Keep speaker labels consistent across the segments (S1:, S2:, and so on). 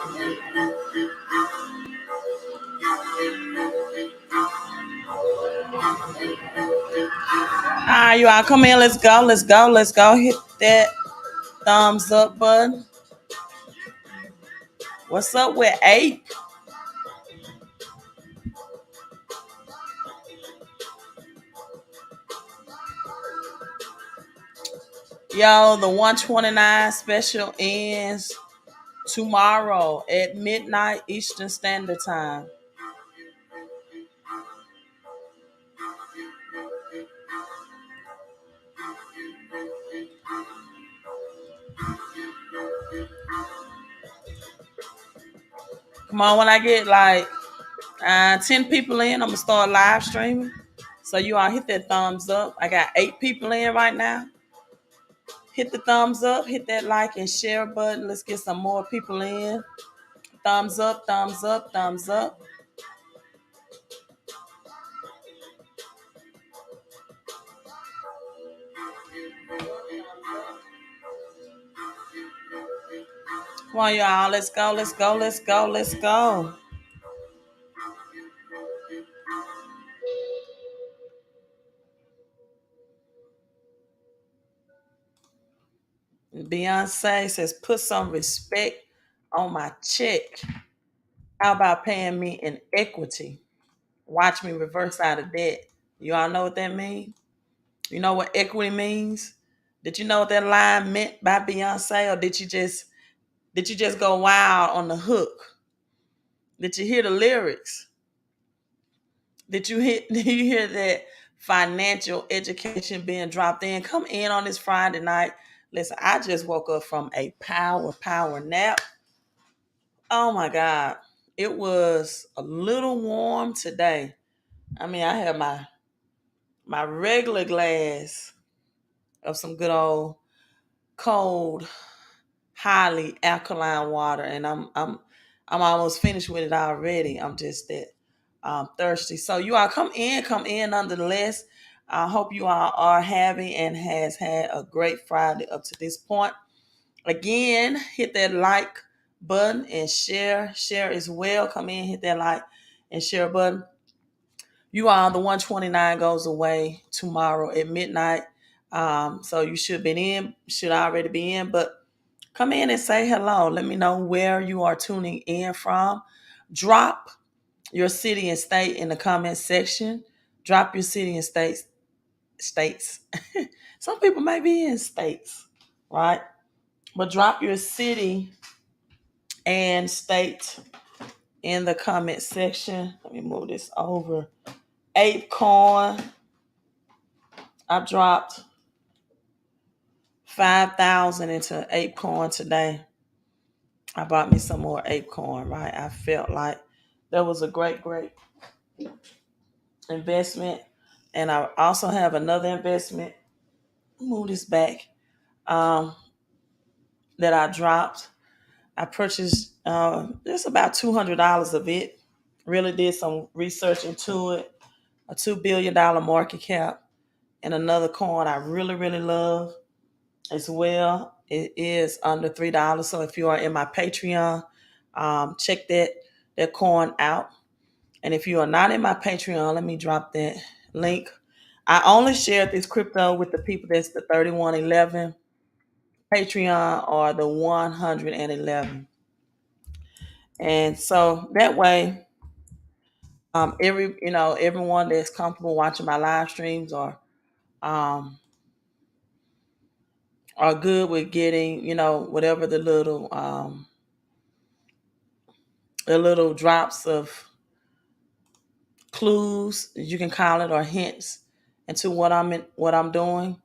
S1: All right, you all come in. Let's go. Let's go. Let's go. Hit that thumbs up button. What's up with Ape? Yo, the 129 special ends tomorrow at midnight Eastern Standard Time. Come on, when I get like 10 people in, I'm going to start live streaming. So you all hit that thumbs up. I got 8 people in right now. Hit the thumbs up, hit that like and share button. Let's get some more people in. Thumbs up, thumbs up, thumbs up. Come on, y'all. Let's go, let's go, let's go, let's go. Beyonce says, put some respect on my check. How about paying me in equity? Watch me reverse out of debt. You all know what that means? You know what equity means? Did you know what that line meant by Beyonce, or did you just go wild on the hook? Did you hear the lyrics? Did you hear that financial education being dropped in? Come in on this Friday night. Listen, I just woke up from a power nap. Oh my God. It was a little warm today. I mean, I had my regular glass of some good old cold, highly alkaline water, and I'm almost finished with it already. I'm just that thirsty. So you all come in nonetheless. I hope you all are having and has had a great Friday up to this point. Again, hit that like button and share as well. Come in, hit that like and share button. You all, the 129 goes away tomorrow at midnight. So you should already be in, but come in and say hello. Let me know where you are tuning in from. Drop your city and state in the comment section. Drop your city and states. Some people may be in states, right? But drop your city and state in the comment section. Let me move this over. Apecoin. I dropped 5,000 into Apecoin today. I bought me some more Apecoin, right? I felt like that was a great investment. And I also have another investment. Move this back. That I dropped. I purchased just about $200 of it. Really did some research into it. A $2 billion market cap, and another coin I really love as well. It is under $3. So if you are in my Patreon, check that coin out. And if you are not in my Patreon, let me drop that link. I only shared this crypto with the people that's the 3111 Patreon or the 111. And so that way, everyone that's comfortable watching my live streams um, are good with getting, whatever the little drops of clues, you can call it, or hints into what I'm doing.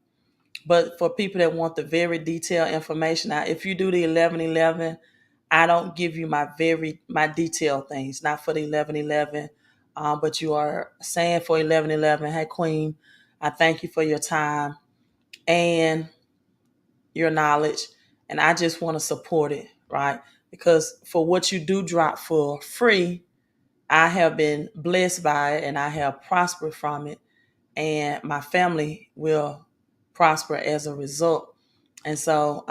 S1: But for people that want the very detailed information, now if you do the 1111, I don't give you my detailed things, not for the 1111. But you are saying for 1111, hey Queen, I thank you for your time and your knowledge, and I just want to support it, right? Because for what you do drop for free, I have been blessed by it and I have prospered from it, and my family will prosper as a result. And so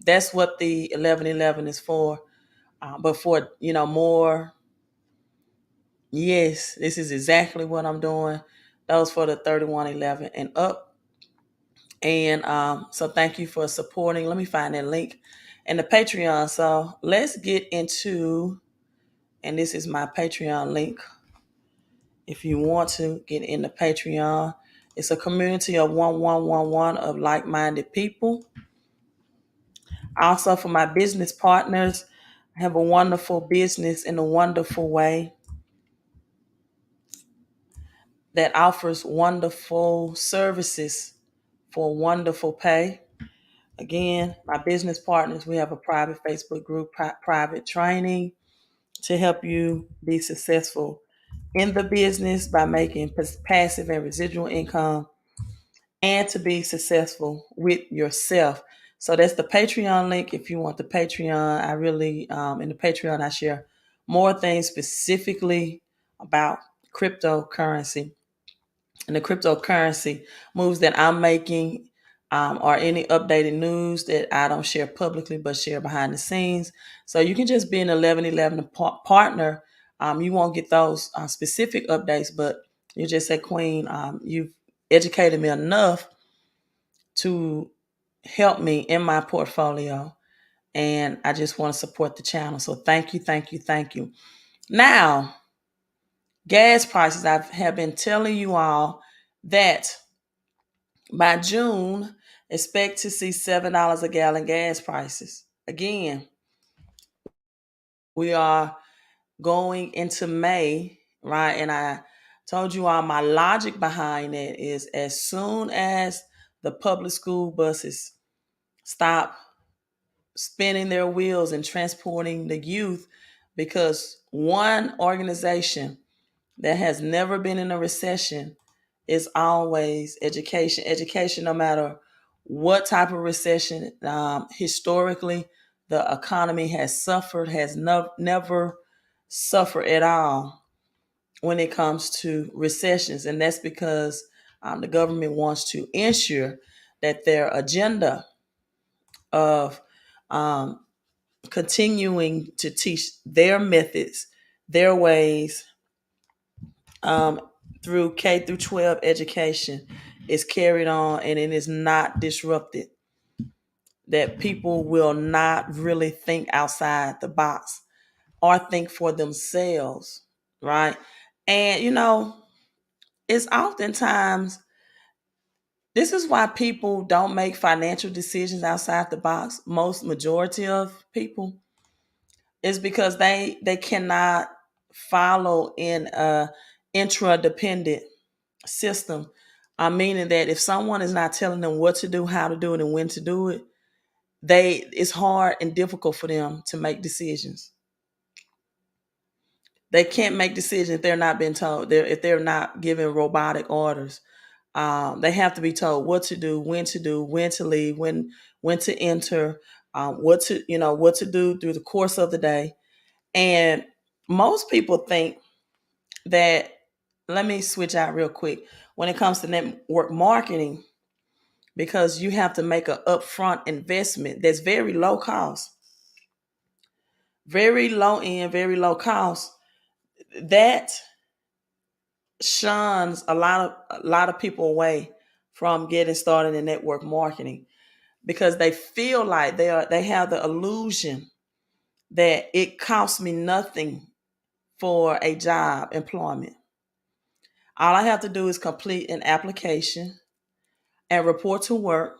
S1: that's what the 1111 is for. But for, more, yes, this is exactly what I'm doing. Those for the 3111 and up. And so thank you for supporting. Let me find that link and the Patreon. So let's get into, and this is my Patreon link. If you want to get in the Patreon, it's a community of 1111 of like-minded people. Also, for my business partners, I have a wonderful business in a wonderful way that offers wonderful services for wonderful pay. Again, my business partners, we have a private Facebook group, private training to help you be successful in the business by making passive and residual income, and to be successful with yourself. So that's the Patreon link. If you want the Patreon, I really, in the Patreon, I share more things specifically about cryptocurrency and the cryptocurrency moves that I'm making, or any updated news that I don't share publicly but share behind the scenes. So you can just be an 1111 partner. You won't get those specific updates, but you just say, Queen, you've educated me enough to help me in my portfolio. And I just want to support the channel. So thank you, thank you, thank you. Now, gas prices. I have been telling you all that by June, expect to see $7 a gallon gas prices. Again, we are going into May, right? And I told you all my logic behind it is as soon as the public school buses stop spinning their wheels and transporting the youth, because one organization that has never been in a recession is always education. Education, no matter what type of recession, historically, the economy has suffered, has never suffered at all when it comes to recessions. And that's because the government wants to ensure that their agenda of um, continuing to teach their methods, their ways, um, through K through 12 education is carried on, and it is not disrupted. That people will not really think outside the box or think for themselves, right? And it's oftentimes, this is why people don't make financial decisions outside the box. Most majority of people is because they cannot follow in a intradependent system. Meaning that if someone is not telling them what to do, how to do it, and when to do it, it's hard and difficult for them to make decisions. They can't make decisions if they're not being told. If they're not given robotic orders, they have to be told what to do, when to leave, when to enter, what to do through the course of the day. And most people think that. Let me switch out real quick. When it comes to network marketing, because you have to make an upfront investment that's very low cost, very low end, very low cost. That shuns a lot of people away from getting started in network marketing, because they feel like they have the illusion that it costs me nothing for a job employment. All I have to do is complete an application and report to work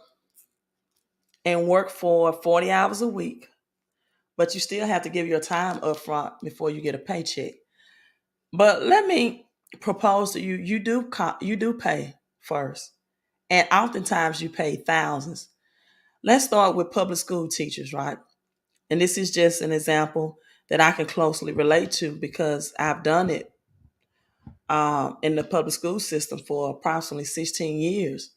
S1: and work for 40 hours a week, but you still have to give your time up front before you get a paycheck. But let me propose to you, you do pay first. And oftentimes you pay thousands. Let's start with public school teachers, right? And this is just an example that I can closely relate to because I've done it in the public school system for approximately 16 years.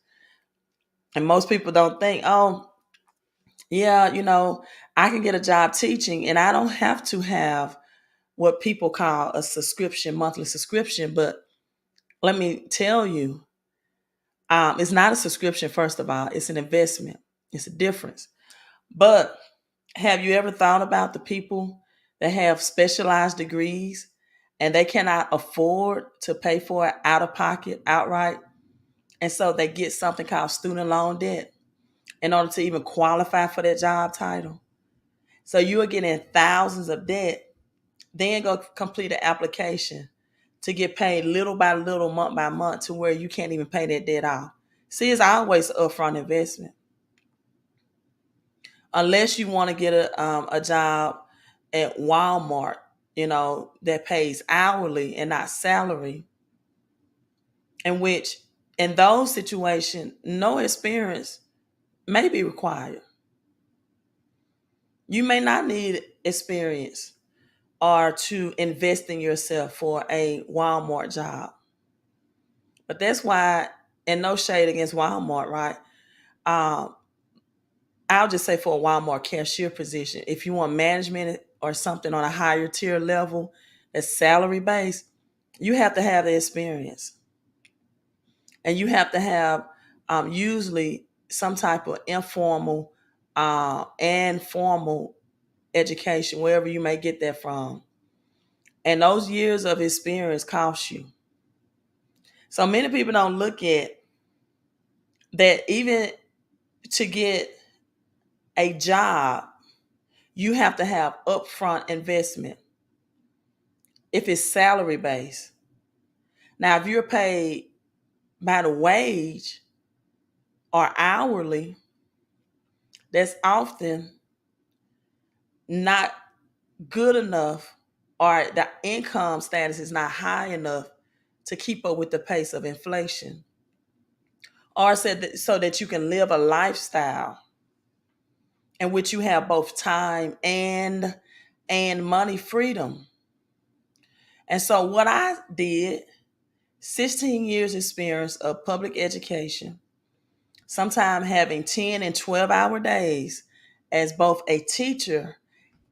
S1: And most people don't think, oh, yeah, I can get a job teaching and I don't have to have what people call a subscription, monthly subscription. But let me tell you, it's not a subscription, first of all, it's an investment. It's a difference. But have you ever thought about the people They have specialized degrees and they cannot afford to pay for it out of pocket outright. And so they get something called student loan debt in order to even qualify for that job title. So you are getting thousands of debt, then go complete an application to get paid little by little, month by month, to where you can't even pay that debt off. See, it's always upfront investment. Unless you want to get a job at Walmart, that pays hourly and not salary, in which in those situations, no experience may be required. You may not need experience or to invest in yourself for a Walmart job. But that's why, and no shade against Walmart, right? Um, I'll just say for a Walmart cashier position, if you want management or something on a higher tier level that's salary based, you have to have the experience. And you have to have usually some type of informal and formal education, wherever you may get that from. And those years of experience cost you. So many people don't look at that. Even to get a job, you have to have upfront investment if it's salary based. Now, if you're paid by the wage or hourly, that's often not good enough, or the income status is not high enough to keep up with the pace of inflation, or so that you can live a lifestyle in which you have both time and money freedom. And so what I did, 16 years experience of public education, sometime having 10 and 12-hour days as both a teacher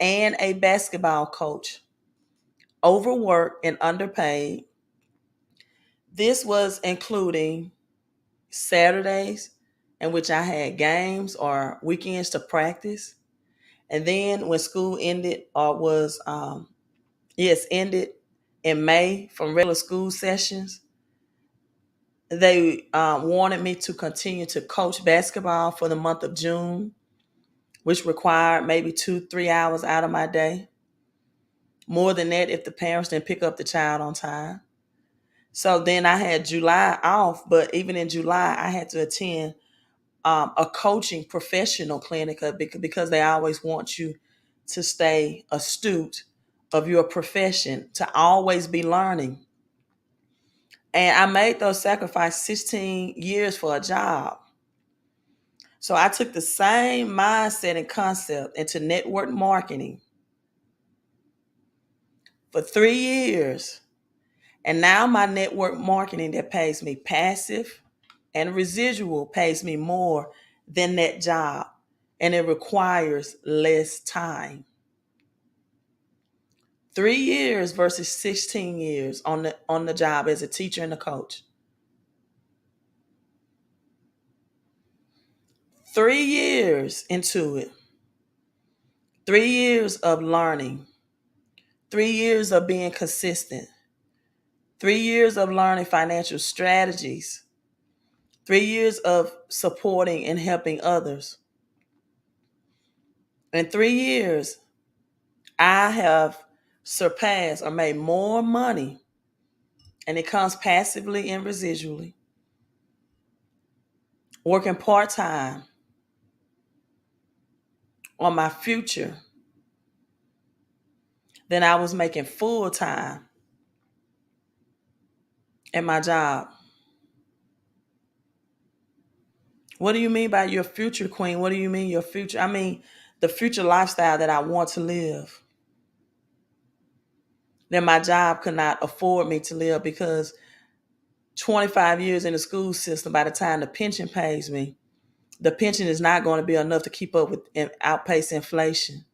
S1: and a basketball coach, overworked and underpaid. This was including Saturdays in which I had games or weekends to practice. And then when school ended, or was, ended in May from regular school sessions, they wanted me to continue to coach basketball for the month of June, which required maybe 2-3 hours out of my day. More than that if the parents didn't pick up the child on time. So then I had July off, but even in July, I had to attend a coaching professional clinic because they always want you to stay astute of your profession, to always be learning. And I made those sacrifices 16 years for a job. So I took the same mindset and concept into network marketing for 3 years. And now my network marketing that pays me passive and residual pays me more than that job. And it requires less time. 3 years versus 16 years on the job as a teacher and a coach. 3 years into it. 3 years of learning. 3 years of being consistent. 3 years of learning financial strategies. 3 years of supporting and helping others. In 3 years, I have surpassed or made more money, and it comes passively and residually, working part-time on my future than I was making full-time at my job. What do you mean by your future, Queen? What do you mean your future? I mean the future lifestyle that I want to live, that my job could not afford me to live, because 25 years in the school system, by the time the pension pays me, the pension is not going to be enough to keep up with and outpace inflation.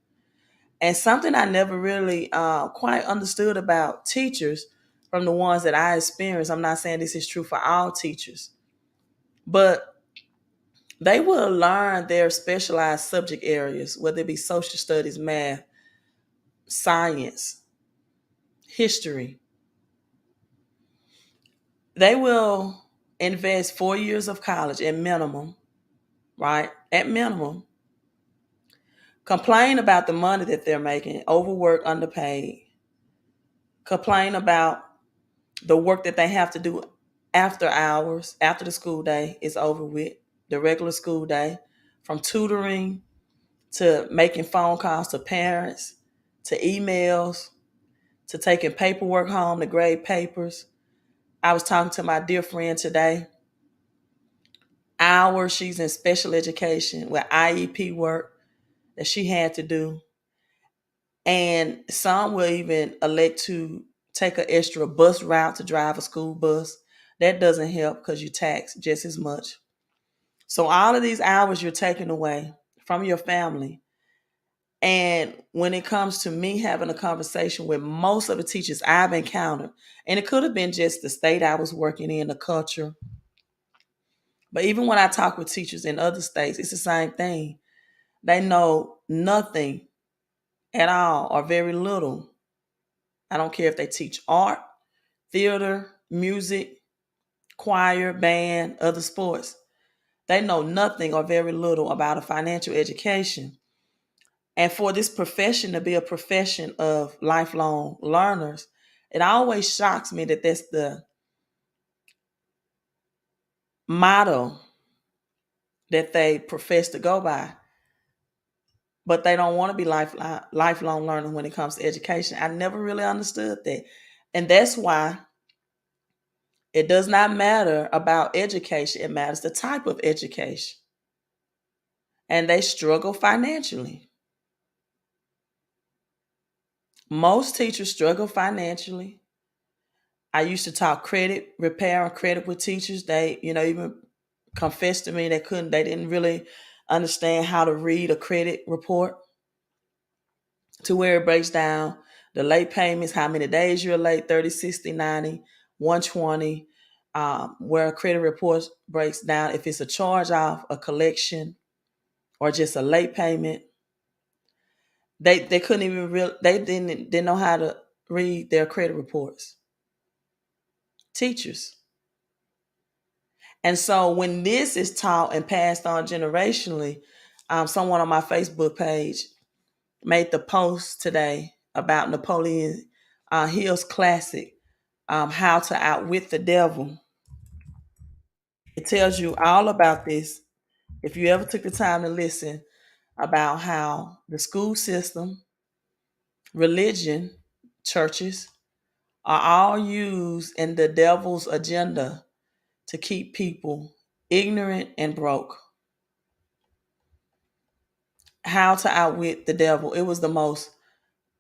S1: And something I never really quite understood about teachers, from the ones that I experienced, I'm not saying this is true for all teachers, but they will learn their specialized subject areas, whether it be social studies, math, science, history. They will invest 4 years of college at minimum, right? At minimum. Complain about the money that they're making, overwork, underpaid. Complain about the work that they have to do after hours, after the school day is over with, the regular school day, from tutoring to making phone calls to parents, to emails, to taking paperwork home to grade papers. I was talking to my dear friend today. Hours she's in special education with IEP work that she had to do. And some will even elect to take an extra bus route to drive a school bus. That doesn't help because you tax just as much. So all of these hours you're taking away from your family. And when it comes to me having a conversation with most of the teachers I've encountered, and it could have been just the state I was working in, the culture. But even when I talk with teachers in other states, it's the same thing. They know nothing at all or very little. I don't care if they teach art, theater, music, choir, band, other sports. They know nothing or very little about a financial education. And for this profession to be a profession of lifelong learners, it always shocks me that that's the motto that they profess to go by. But they don't want to be lifelong learners when it comes to education. I never really understood that. And that's why it does not matter about education. It matters the type of education. And they struggle financially. Most teachers struggle financially. I used to talk credit repair and credit with teachers. They, even confessed to me they didn't really understand how to read a credit report to where it breaks down the late payments, how many days you're late, 30, 60, 90, 120, where a credit report breaks down if it's a charge off, a collection, or just a late payment. They couldn't even they didn't know how to read their credit reports. Teachers. And so when this is taught and passed on generationally, someone on my Facebook page made the post today about Napoleon Hill's classic, How to Outwit the Devil. It tells you all about this. If you ever took the time to listen about how the school system, religion, churches are all used in the devil's agenda to keep people ignorant and broke. How to Outwit the Devil. It was the most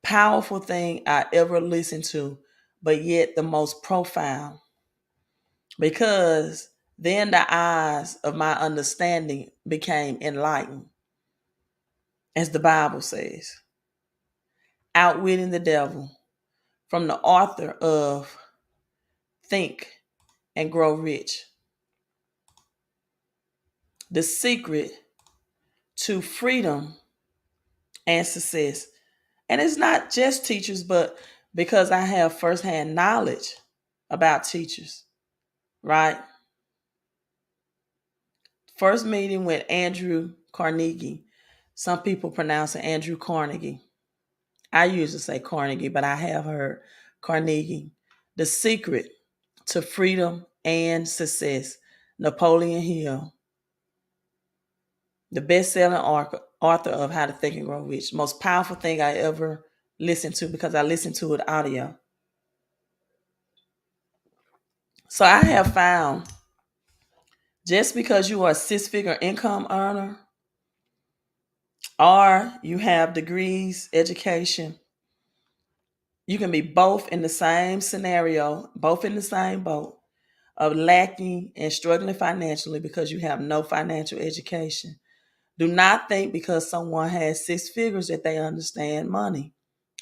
S1: powerful thing I ever listened to, but yet the most profound. Because then the eyes of my understanding became enlightened, as the Bible says. Outwitting the Devil, from the author of Think and Grow Rich. The secret to freedom and success. And it's not just teachers, but because I have firsthand knowledge about teachers, right? First meeting with Andrew Carnegie. Some people pronounce it Andrew Carnegie. I usually say Carnegie, but I have heard Carnegie. The secret to freedom and success. Napoleon Hill. The best-selling author of How to Think and Grow Rich. Most powerful thing I ever listened to because I listened to it audio. So I have found just because you are a six-figure income earner or you have degrees, education, you can be both in the same scenario, both in the same boat of lacking and struggling financially because you have no financial education. Do not think because someone has six figures that they understand money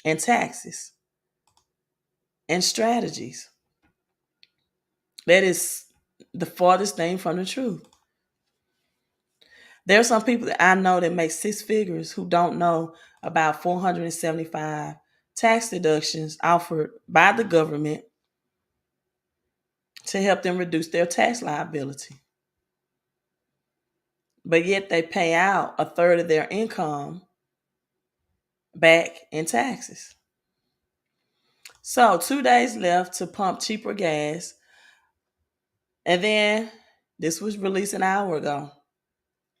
S1: and taxes and strategies. That is the farthest thing from the truth. There are some people that I know that make six figures who don't know about 475 tax deductions offered by the government to help them reduce their tax liability. But yet they pay out a third of their income back in taxes. So 2 days left to pump cheaper gas. And then this was released an hour ago.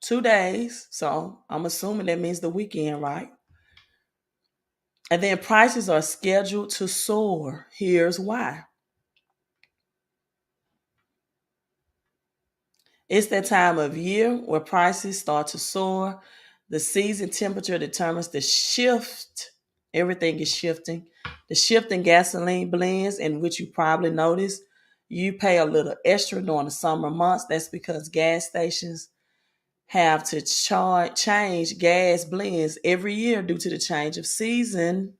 S1: 2 days. So I'm assuming that means the weekend, right? And then prices are scheduled to soar. Here's why. It's that time of year where prices start to soar. The season temperature determines the shift. Everything is shifting. The shift in gasoline blends, in which you probably noticed, you pay a little extra during the summer months. That's because gas stations have to change gas blends every year due to the change of season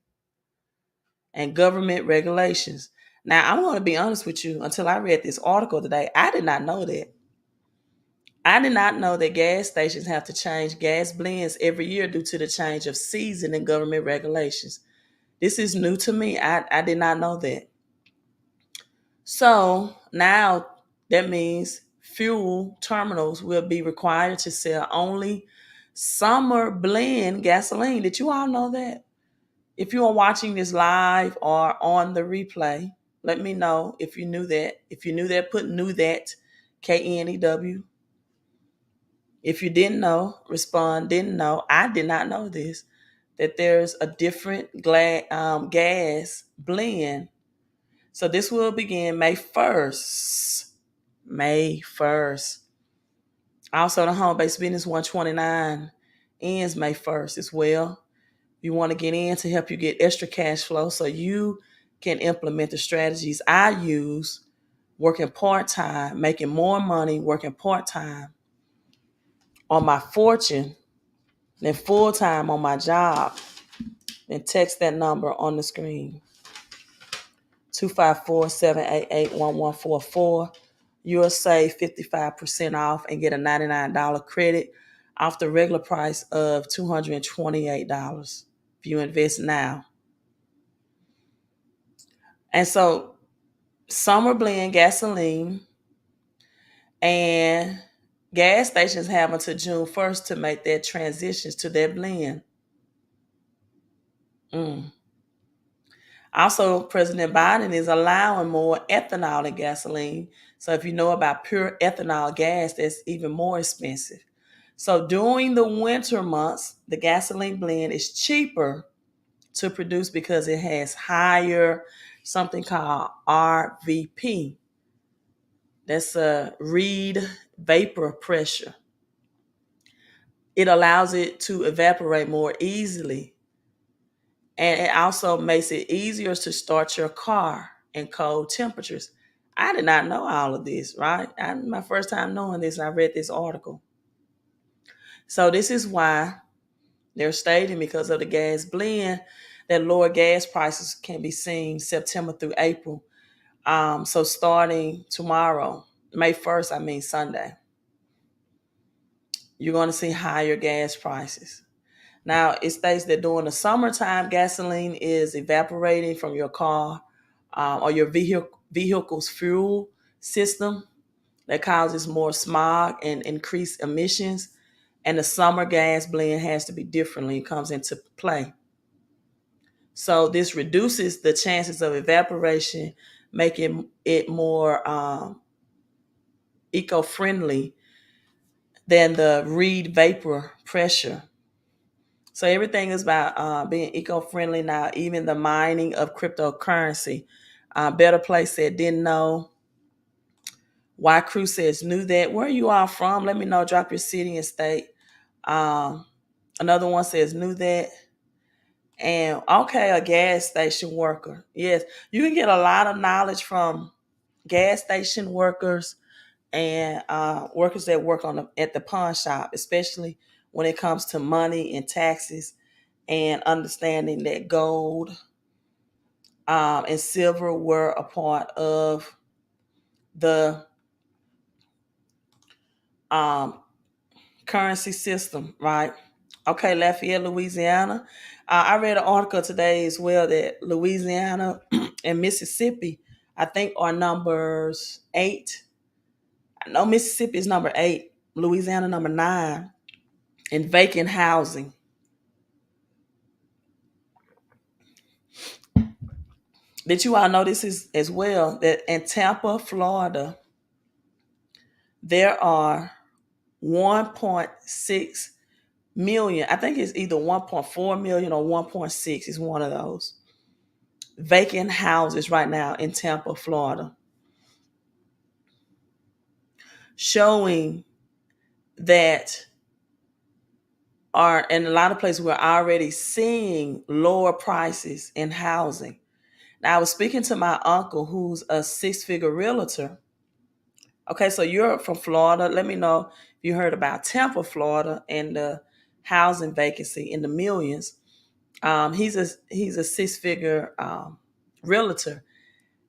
S1: and government regulations. Now, I'm going to be honest with you. Until I read this article today, I did not know that. I did not know that gas stations have to change gas blends every year due to the change of season and government regulations. This is new to me. I did not know that. So now that means fuel terminals will be required to sell only summer blend gasoline. Did you all know that? If you are watching this live or on the replay, let me know if you knew that. If you knew that, put knew that, KNEW. If you didn't know, respond, didn't know. I did not know this, that there's a different gas blend. So this will begin May 1st. May 1st. Also, the home-based business 129 ends May 1st as well. You want to get in to help you get extra cash flow so you can implement the strategies I use working part-time, making more money working part-time on my fortune than full-time on my job. Then text that number on the screen, 254-788-1144. You'll save 55% off and get a $99 credit off the regular price of $228 if you invest now. And so summer blend gasoline and gas stations have until June 1st to make their transitions to their blend. Also, President Biden is allowing more ethanol in gasoline. So if you know about pure ethanol gas, that's even more expensive. So during the winter months, the gasoline blend is cheaper to produce because it has higher something called RVP. That's a reed vapor pressure. It allows it to evaporate more easily. And it also makes it easier to start your car in cold temperatures. I did not know all of this, right? My first time knowing this, I read this article. So this is why they're stating, because of the gas blend, that lower gas prices can be seen September through April. So starting tomorrow, May 1st, Sunday, you're going to see higher gas prices. Now, it states that during the summertime, gasoline is evaporating from your car or your vehicle's fuel system. That causes more smog and increased emissions. And the summer gas blend has to be differently. It comes into play. So this reduces the chances of evaporation, making it more eco-friendly than the reed vapor pressure. So everything is about being eco-friendly now, even the mining of cryptocurrency. Better Place said, didn't know. Y Crew says, knew that. Where you are from? Let me know. Drop your city and state. Another one says, knew that. And okay, a gas station worker. Yes, you can get a lot of knowledge from gas station workers and workers that work at the pawn shop, especially when it comes to money and taxes and understanding that gold and silver were a part of the currency system, right? Okay, Lafayette, Louisiana. I read an article today as well that Louisiana and Mississippi, I think, are numbers 8. I know Mississippi is number 8, Louisiana number 9 in vacant housing. Did you all know this is as well that in Tampa, Florida, there are 1.6 million. I think it's either 1.4 million or 1.6 is one of those vacant houses right now in Tampa, Florida, showing that are in a lot of places we're already seeing lower prices in housing. Now, I was speaking to my uncle who's a 6-figure realtor. Okay, so you're from Florida. Let me know if you heard about Tampa, Florida, and the housing vacancy in the millions. He's a 6-figure realtor,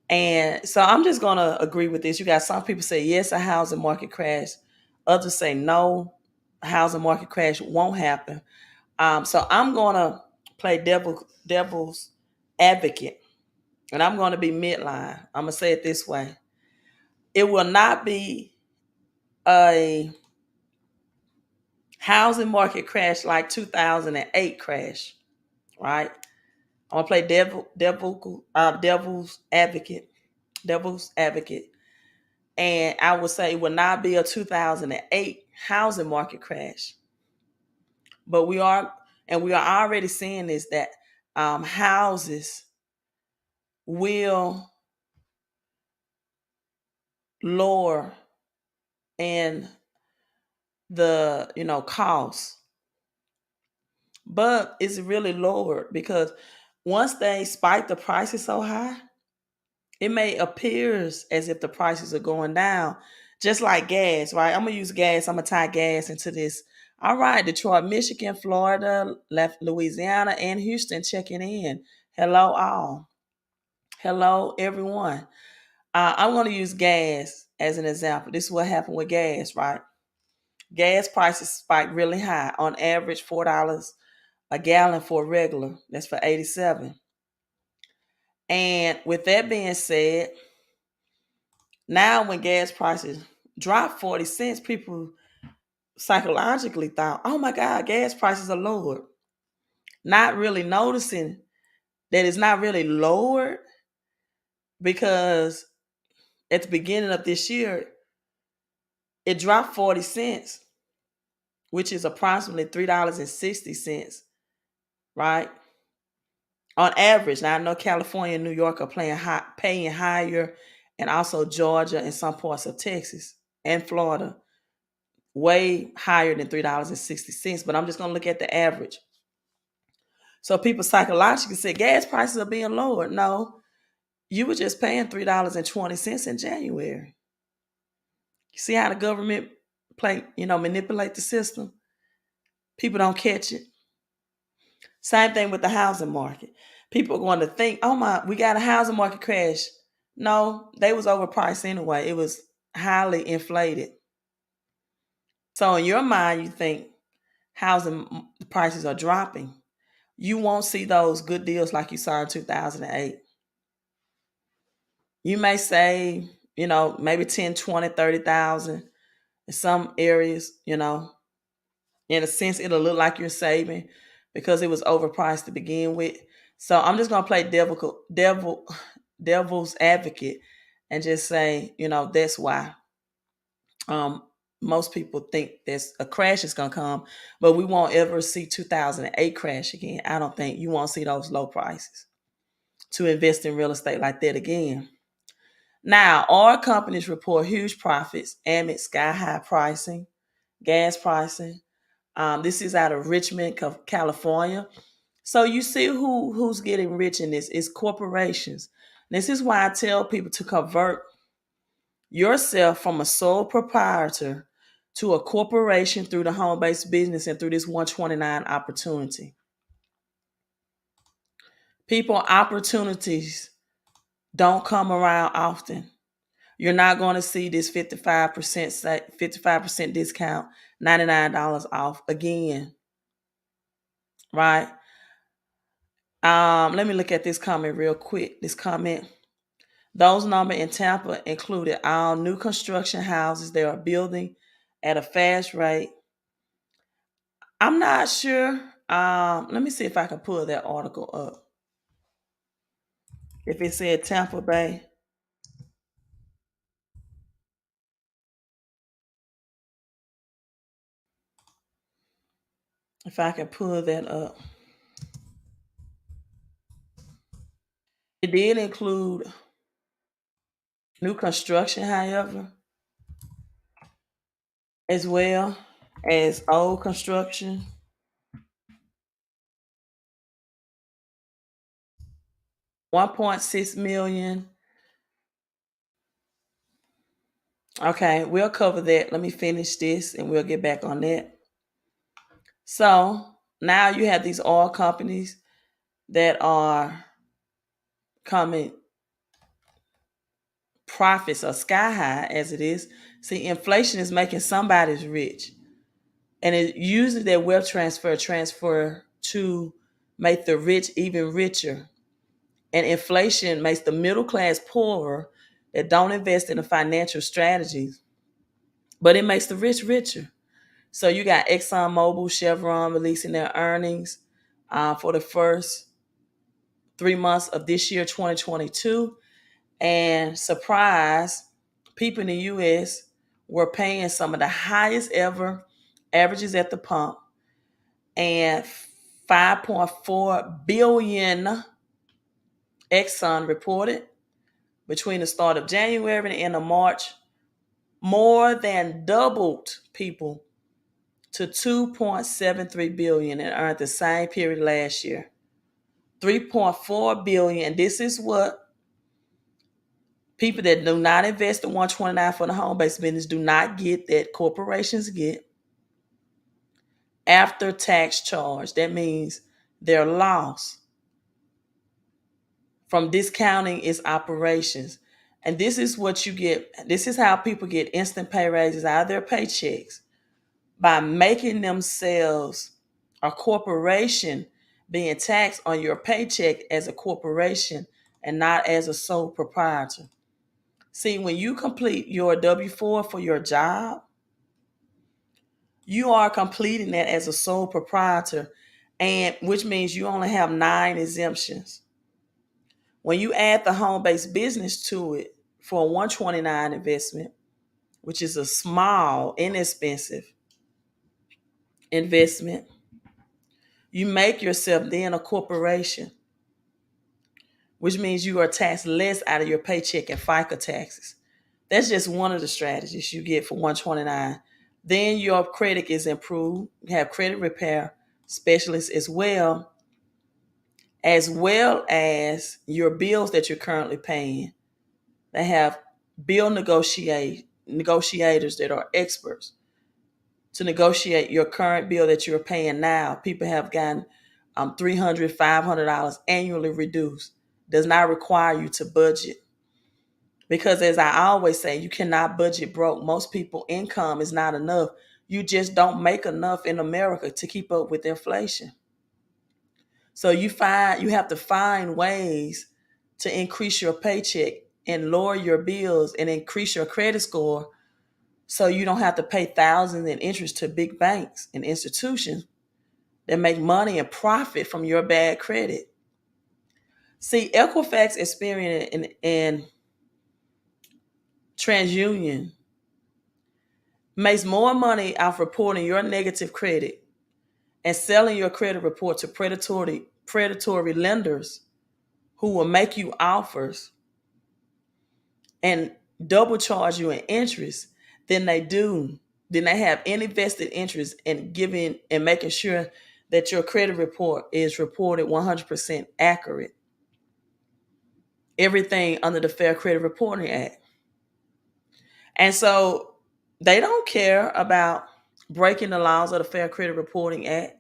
S1: and so I'm just gonna agree with this. You got some people say yes, a housing market crash. Others say no, a housing market crash won't happen. So I'm gonna play devil's advocate, and I'm gonna be midline. I'm gonna say it this way: it will not be a housing market crash like 2008 crash, right? I'm gonna play devil's advocate, and I would say it will not be a 2008 housing market crash, but we are already seeing this that houses will lower in the cost, but it's really lowered because once they spike the prices so high, it may appears as if the prices are going down, just like gas, right? I'm gonna use gas. I'm gonna tie gas into this. All right, Detroit, Michigan, Florida, left Louisiana, and Houston checking in. Hello, all. Hello, everyone. I'm gonna use gas as an example. This is what happened with gas, right? Gas prices spiked really high. On average, $4 a gallon for a regular. That's for 87. And with that being said, now when gas prices dropped 40 cents, people psychologically thought, oh my God, gas prices are lowered. Not really noticing that it's not really lowered because at the beginning of this year, it dropped 40 cents, which is approximately $3.60, right? On average. Now I know California and New York are paying higher, and also Georgia and some parts of Texas and Florida way higher than $3.60. But I'm just gonna look at the average. So people psychologically say gas prices are being lowered. No, you were just paying $3.20 in January. You see how the government manipulate the system? People don't catch it. Same thing with the housing market. People are going to think, oh my, we got a housing market crash. No, they was overpriced anyway. It was highly inflated. So in your mind, you think housing prices are dropping. You won't see those good deals like you saw in 2008. You may save, maybe 10, 20, 30,000 in some areas, in a sense, it'll look like you're saving because it was overpriced to begin with. So I'm just gonna play devil's advocate and just say, that's why um, most people think there's a crash is gonna come, but we won't ever see 2008 crash again. I don't think you won't see those low prices to invest in real estate like that again. Now, oil companies report huge profits amid sky high pricing, gas pricing. This is out of Richmond, California. So you see who's getting rich in this is corporations. This is why I tell people to convert yourself from a sole proprietor to a corporation through the home-based business and through this 129 opportunity. People, opportunities don't come around often. You're not going to see this 55% discount, $99 off again. right? Let me look at this comment real quick. This comment. Those numbers in Tampa included all new construction houses they are building at a fast rate. I'm not sure. Let me see if I can pull that article up. If it said Tampa Bay. If I can pull that up. It did include new construction, however, as well as old construction. 1.6 million. Okay, we'll cover that. Let me finish this and we'll get back on that. So now you have these oil companies that are coming, profits are sky high as it is. See, inflation is making somebody's rich. And it uses their wealth transfer to make the rich even richer. And inflation makes the middle class poorer that don't invest in the financial strategies, but it makes the rich richer. So you got ExxonMobil, Chevron releasing their earnings for the first 3 months of this year, 2022. And surprise, people in the US were paying some of the highest ever averages at the pump, and 5.4 billion Exxon reported between the start of January and the end of March, more than doubled people to 2.73 billion and earned the same period last year. 3.4 billion. This is what people that do not invest in 129 for the home-based business do not get, that corporations get after tax charge. That means their loss from discounting its operations. And this is what you get. This is how people get instant pay raises out of their paychecks, by making themselves a corporation, being taxed on your paycheck as a corporation and not as a sole proprietor. See, when you complete your W-4 for your job, you are completing that as a sole proprietor, and which means you only have 9 exemptions. When you add the home-based business to it for a 129 investment, which is a small, inexpensive investment, you make yourself then a corporation, which means you are taxed less out of your paycheck and FICA taxes. That's just one of the strategies you get for 129. Then your credit is improved. You have credit repair specialists as well as your bills that you're currently paying. They have bill negotiators that are experts to negotiate your current bill that you're paying now. People have gotten $300, $500 annually reduced. Does not require you to budget. Because as I always say, you cannot budget broke. Most people income is not enough. You just don't make enough in America to keep up with inflation. So you have to find ways to increase your paycheck and lower your bills and increase your credit score, so you don't have to pay thousands in interest to big banks and institutions that make money and profit from your bad credit. See, Equifax, Experian, and TransUnion makes more money off reporting your negative credit and selling your credit report to predatory lenders who will make you offers and double charge you in interest than they have any vested interest in giving and making sure that your credit report is reported 100% accurate. Everything under the Fair Credit Reporting Act. And so they don't care about breaking the laws of the Fair Credit Reporting Act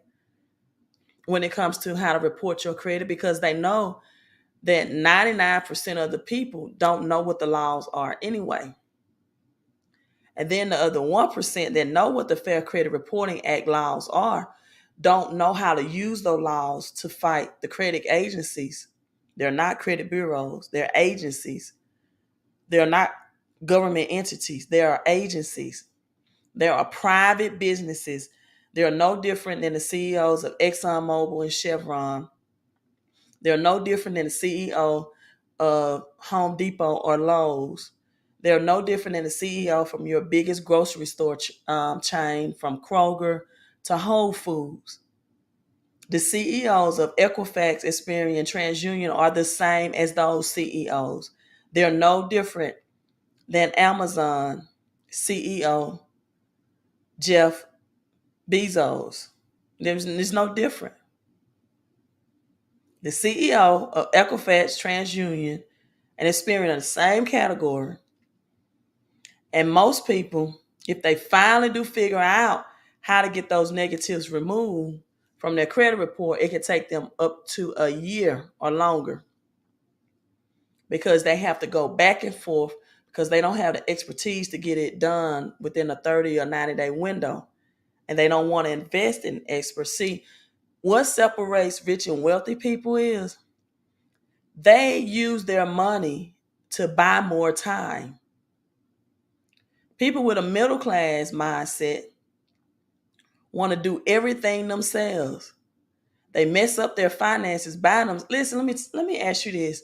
S1: when it comes to how to report your credit, because they know that 99% of the people don't know what the laws are anyway. And then the other 1% that know what the Fair Credit Reporting Act laws are, don't know how to use those laws to fight the credit agencies. They're not credit bureaus, they're agencies. They're not government entities, they are agencies. There are private businesses. They're no different than the CEOs of ExxonMobil and Chevron. They're no different than the CEO of Home Depot or Lowe's. They're no different than the CEO from your biggest grocery store chain, from Kroger to Whole Foods. The CEOs of Equifax, Experian, and TransUnion are the same as those CEOs. They're no different than Amazon CEO Jeff Bezos. There's no different. The CEO of Equifax, TransUnion, and Experian are in the same category. And most people, if they finally do figure out how to get those negatives removed from their credit report, it can take them up to a year or longer, because they have to go back and forth, because they don't have the expertise to get it done within a 30 or 90-day window. And they don't want to invest in experts. See, what separates rich and wealthy people is they use their money to buy more time. People with a middle class mindset want to do everything themselves. They mess up their finances buying them. Listen, let me ask you this.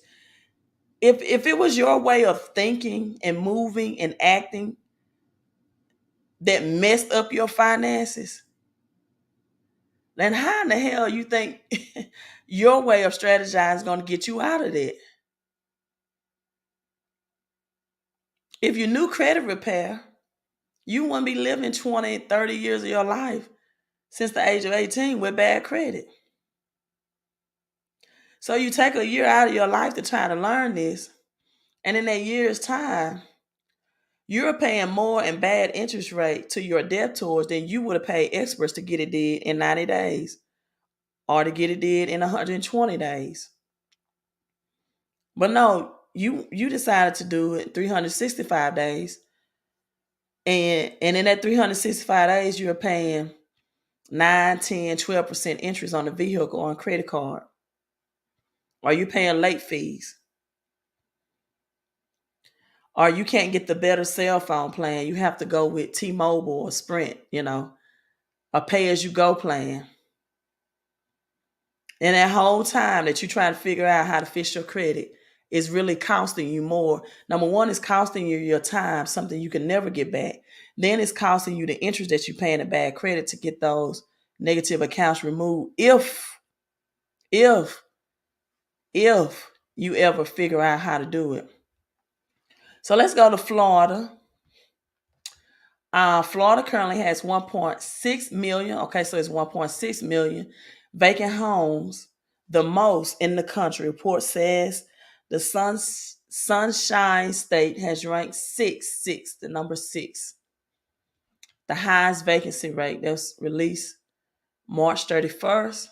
S1: If it was your way of thinking and moving and acting that messed up your finances, then how in the hell you think your way of strategizing is going to get you out of that? If you knew credit repair, you wouldn't be living 20, 30 years of your life since the age of 18 with bad credit. So you take a year out of your life to try to learn this, and in that year's time, you're paying more in bad interest rate to your debtors than you would have paid experts to get it did in 90 days or to get it did in 120 days. But no, you decided to do it 365 days. And in that 365 days, you're paying 9, 10, 12% interest on the vehicle or on credit card. Or you paying late fees. Or you can't get the better cell phone plan. You have to go with T-Mobile or Sprint, a pay-as-you-go plan. And that whole time that you're trying to figure out how to fix your credit is really costing you more. Number one, it's costing you your time, something you can never get back. Then it's costing you the interest that you pay in a bad credit to get those negative accounts removed if you ever figure out how to do it. So let's go to Florida. Florida currently has 1.6 million. Okay, so it's 1.6 million vacant homes, the most in the country. Report says the Sunshine State has ranked the number 6, the highest vacancy rate. That was released March 31st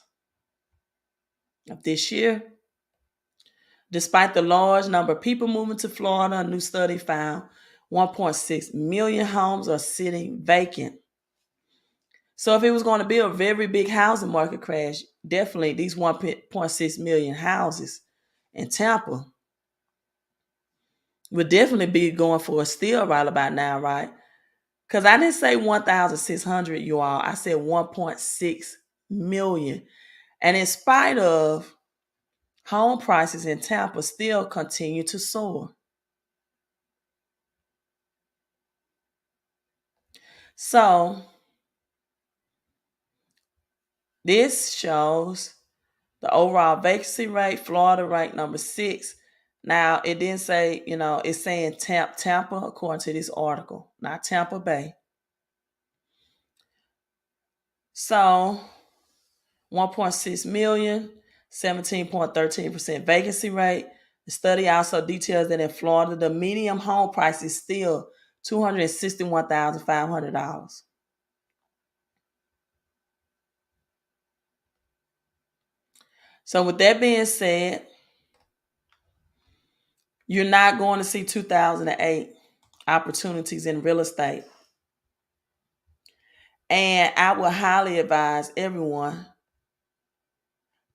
S1: of this year. Despite the large number of people moving to Florida, a new study found 1.6 million homes are sitting vacant. So if it was going to be a very big housing market crash, definitely these 1.6 million houses in Tampa would definitely be going for a steal right about now, right? Because I didn't say 1,600, you all. I said 1.6 million. And in spite of home prices in Tampa still continue to soar. So this shows the overall vacancy rate. Florida ranked number 6. Now, it didn't say, it's saying Tampa according to this article, not Tampa Bay. So 1.6 million, 17.13% vacancy rate. The study also details that in Florida, the median home price is still $261,500. So with that being said, you're not going to see 2008 opportunities in real estate. And I would highly advise everyone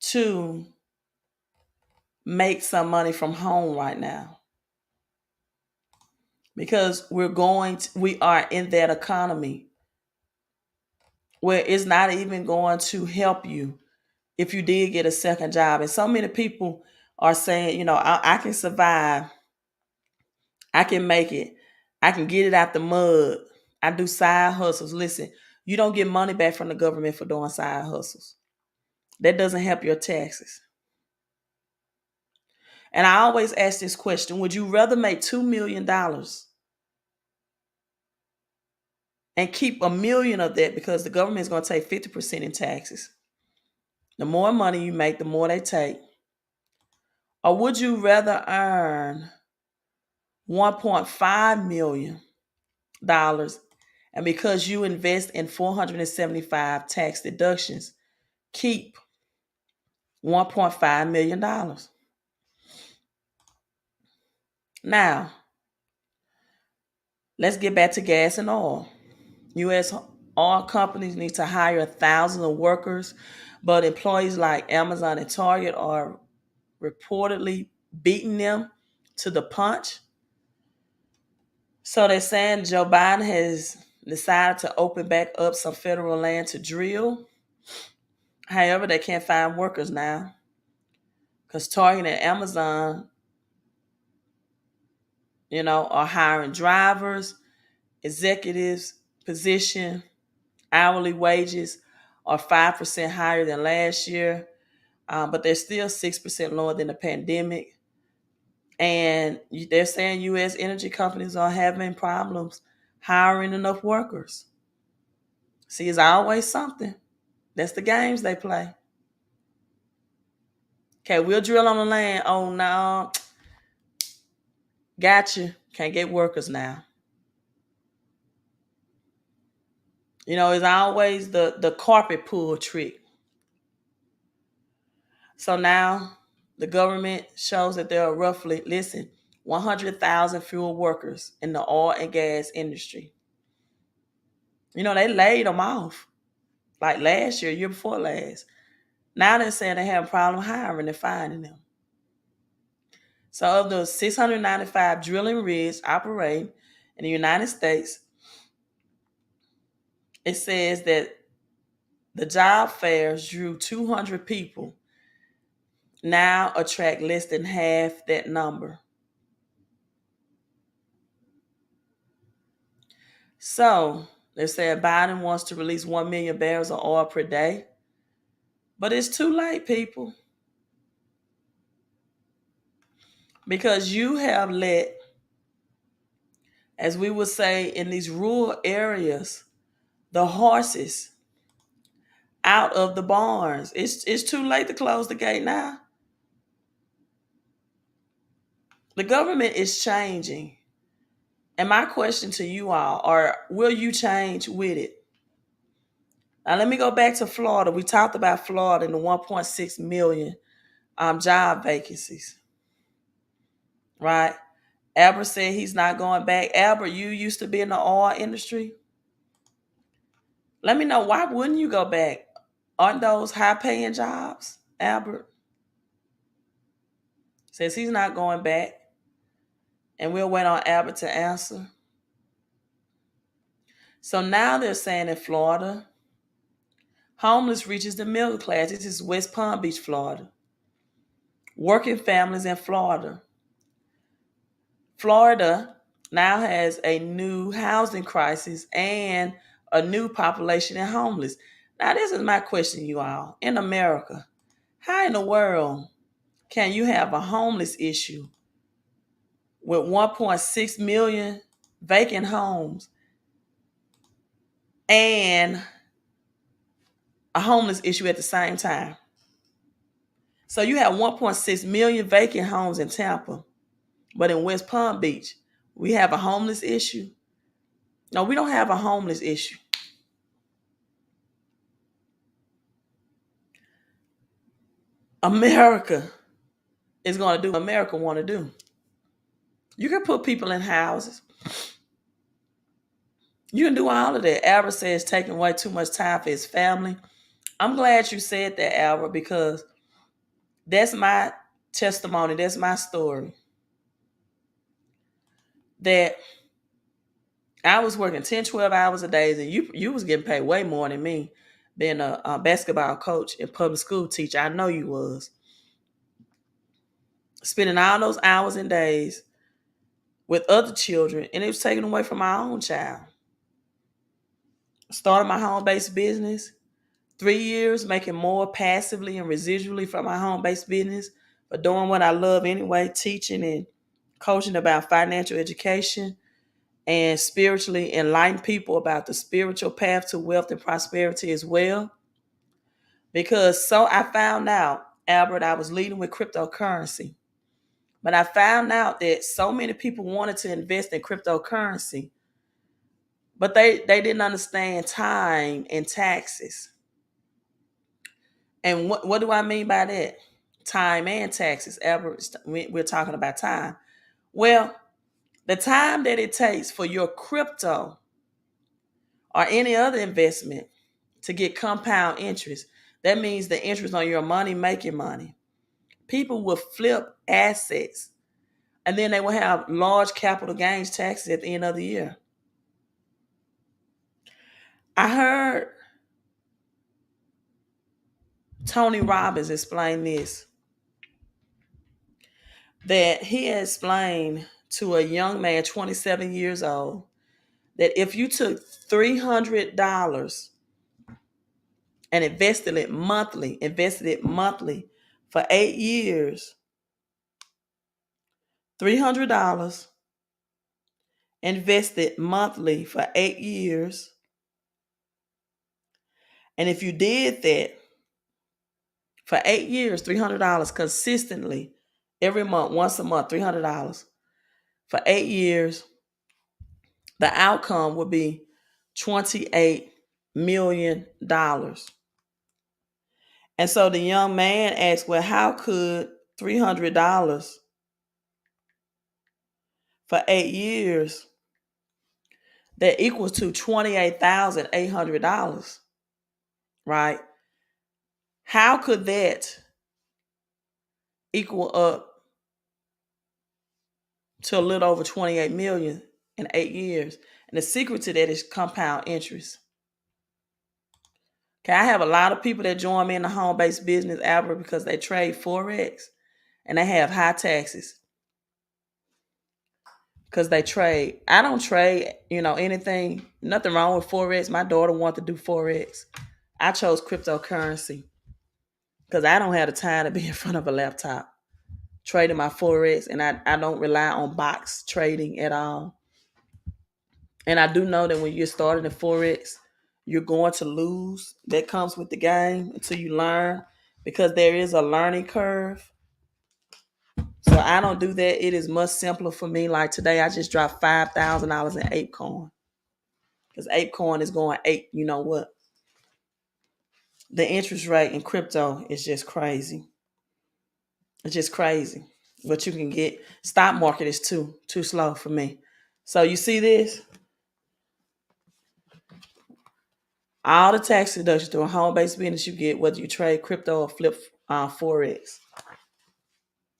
S1: to make some money from home right now, because we are in that economy where it's not even going to help you if you did get a second job. And so many people are saying, I can survive, I can make it, I can get it out the mud, I do side hustles. Listen, you don't get money back from the government for doing side hustles. That doesn't help your taxes. And I always ask this question: would you rather make $2 million and keep $1 million of that, because the government is going to take 50% in taxes? The more money you make, the more they take. Or would you rather earn $1.5 million, and because you invest in 475 tax deductions, keep $1.5 million? Now, let's get back to gas and oil. U.S. oil companies need to hire thousands of workers, but employees like Amazon and Target are reportedly beating them to the punch. So they're saying Joe Biden has decided to open back up some federal land to drill. However, they can't find workers now because Target and Amazon, are hiring drivers, executives, position, hourly wages are 5% higher than last year, but they're still 6% lower than the pandemic. And they're saying U.S. energy companies are having problems hiring enough workers. See, it's always something. That's the games they play. Okay, we'll drill on the land. Oh, no. Gotcha. Can't get workers now. It's always the carpet pull trick. So now the government shows that there are roughly, 100,000 fewer workers in the oil and gas industry. They laid them off like last year before last. Now they're saying they have a problem hiring and finding them. So of those 695 drilling rigs operating in the United States, it says that the job fairs drew 200 people, now attract less than half that number. So they're saying Biden wants to release 1 million barrels of oil per day. But it's too late, people. Because you have let, as we would say in these rural areas, the horses out of the barns. It's too late to close the gate now. The government is changing. And my question to you all are, will you change with it? Now, let me go back to Florida. We talked about Florida and the 1.6 million job vacancies, right? Albert said he's not going back. Albert, you used to be in the oil industry. Let me know, why wouldn't you go back? Aren't those high-paying jobs, Albert? Says he's not going back. And we'll wait on Albert to answer. So now they're saying in Florida, homeless reaches the middle class. This is West Palm Beach, Florida. Working families in Florida. Florida now has a new housing crisis and a new population of homeless. Now, this is my question, you all. In America, how in the world can you have a homeless issue with 1.6 million vacant homes and a homeless issue at the same time? So you have 1.6 million vacant homes in Tampa, but in West Palm Beach, we have a homeless issue. No, we don't have a homeless issue. America is going to do what America want to do. You can put people in houses. You can do all of that. Albert says taking way too much time for his family. I'm glad you said that, Albert, because that's my testimony. That's my story. That I was working 10, 12 hours a day, and you was getting paid way more than me being a basketball coach and public school teacher. I know you was. Spending all those hours and days with other children, and it was taken away from my own child. Started my home-based business. 3 years making more passively and residually from my home-based business, but doing what I love anyway, teaching and coaching about financial education and spiritually enlighten people about the spiritual path to wealth and prosperity as well. Because so I found out, Albert, I was leading with cryptocurrency, but I found out that so many people wanted to invest in cryptocurrency, but they didn't understand time and taxes. And what do I mean by that? Time and taxes. Albert, we're talking about time. Well, the time that it takes for your crypto or any other investment to get compound interest, that means the interest on your money making money. People will flip assets and then they will have large capital gains taxes at the end of the year. I heard Tony Robbins explain this, that he explained to a young man, 27 years old, that if you took $300 and invested it monthly for 8 years, $300 invested monthly for 8 years. And if you did that for 8 years, $300 consistently, every month, once a month, $300 for 8 years, the outcome would be $28 million. And so the young man asked, well, how could $300 for 8 years, that equals to $28,800, right? How could that equal up to a little over 28 million in 8 years? And the secret to that is compound interest. Okay, I have a lot of people that join me in the home-based business, Albert, because they trade Forex and they have high taxes. Because they trade. I don't trade, anything. Nothing wrong with Forex. My daughter wanted to do Forex. I chose cryptocurrency because I don't have the time to be in front of a laptop trading my Forex, and I don't rely on box trading at all. And I do know that when you're starting in Forex, you're going to lose. That comes with the game until you learn, because there is a learning curve. So I don't do that. It is much simpler for me. Like today, I just dropped $5,000 in ApeCoin. Because ApeCoin is going ape. You know what? The interest rate in crypto is just crazy. It's just crazy. What you can get. Stock market is too slow for me. So you see this? All the tax deductions through a home-based business you get, whether you trade crypto or flip Forex.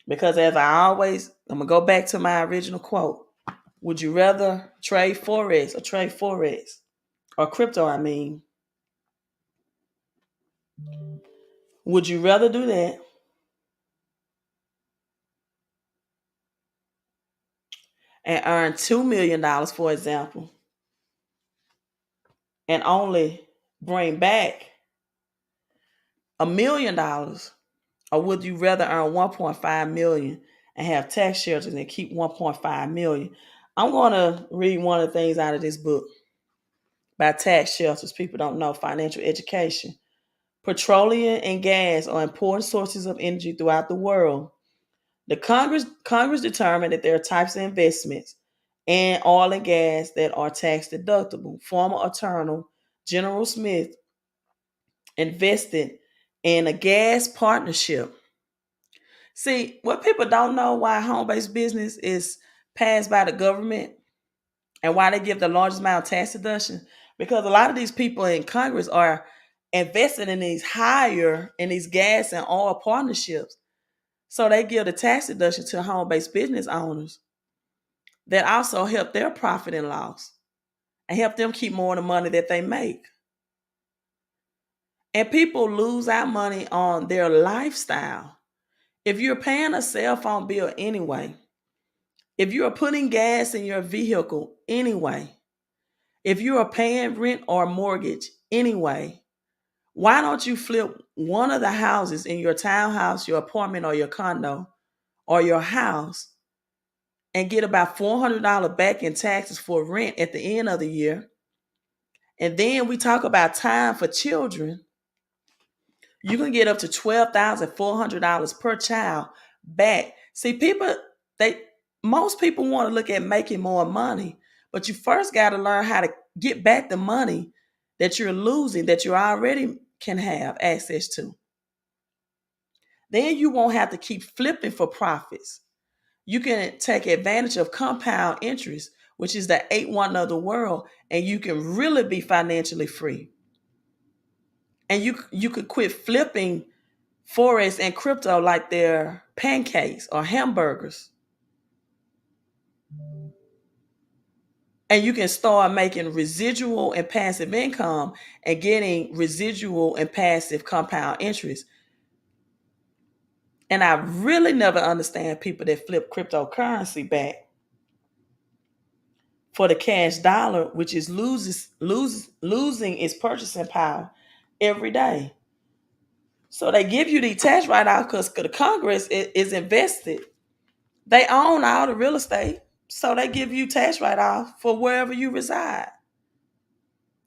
S1: Because as I'm going to go back to my original quote. Would you rather trade Forex or trade Forex? Or crypto, I mean. Would you rather do that and earn $2 million, for example, and only bring back $1 million? Or would you rather earn 1.5 million and have tax shelters and keep 1.5 million? I'm going to read one of the things out of this book by tax shelters. People don't know financial education. Petroleum and gas are important sources of energy throughout the world. The Congress determined that there are types of investments in oil and gas that are tax deductible. Former Attorney General Smith invested in a gas partnership. See, what people don't know, why home-based business is passed by the government And why they give the largest amount of tax deduction? Because a lot of these people in Congress are invested in these gas and oil partnerships. So they give the tax deduction to home-based business owners that also help their profit and loss and help them keep more of the money that they make. And people lose out money on their lifestyle. If you're paying a cell phone bill anyway, if you are putting gas in your vehicle anyway, if you are paying rent or mortgage anyway, why don't you flip one of the houses in your townhouse, your apartment, or your condo, or your house and get about $400 back in taxes for rent at the end of the year? And then we talk about time for children. You can get up to $12,400 per child back. See, they most people want to look at making more money, but you first got to learn how to get back the money that you're losing, that you already can have access to. Then you won't have to keep flipping for profits. You can take advantage of compound interest, which is the 8-1 of the world, and you can really be financially free. And you could quit flipping forex and crypto like they're pancakes or hamburgers. And you can start making residual and passive income and getting residual and passive compound interest. And I really never understand people that flip cryptocurrency back for the cash dollar, which is losing its purchasing power every day. So they give you the tax write-off because the Congress is invested. They own all the real estate. So they give you tax write-off for wherever you reside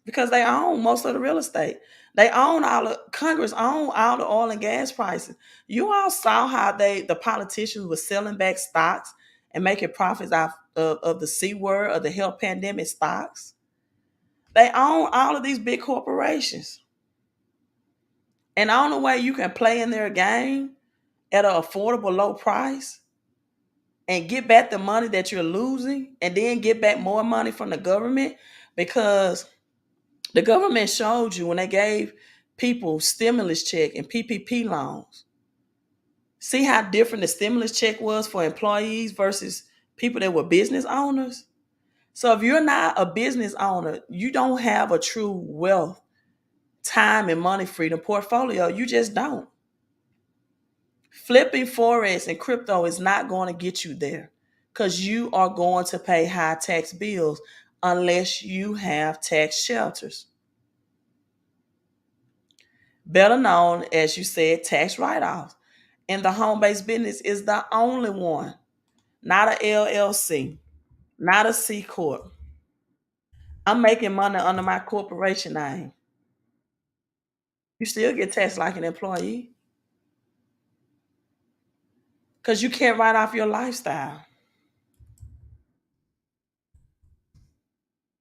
S1: because they own most of the real estate. Congress own all the oil and gas prices. You all saw how the politicians were selling back stocks and making profits out of the C word or the health pandemic stocks. They own all of these big corporations. And the only way you can play in their game at an affordable low price and get back the money that you're losing and then get back more money from the government, because the government showed you when they gave people stimulus check and PPP loans. See how different the stimulus check was for employees versus people that were business owners? So if you're not a business owner, you don't have a true wealth, time, and money freedom portfolio. You just don't. Flipping forex and crypto is not going to get you there because you are going to pay high tax bills unless you have tax shelters. Better known, as you said, tax write-offs. And the home-based business is the only one, not a LLC, not a C Corp. I'm making money under my corporation name. You still get taxed like an employee because you can't write off your lifestyle.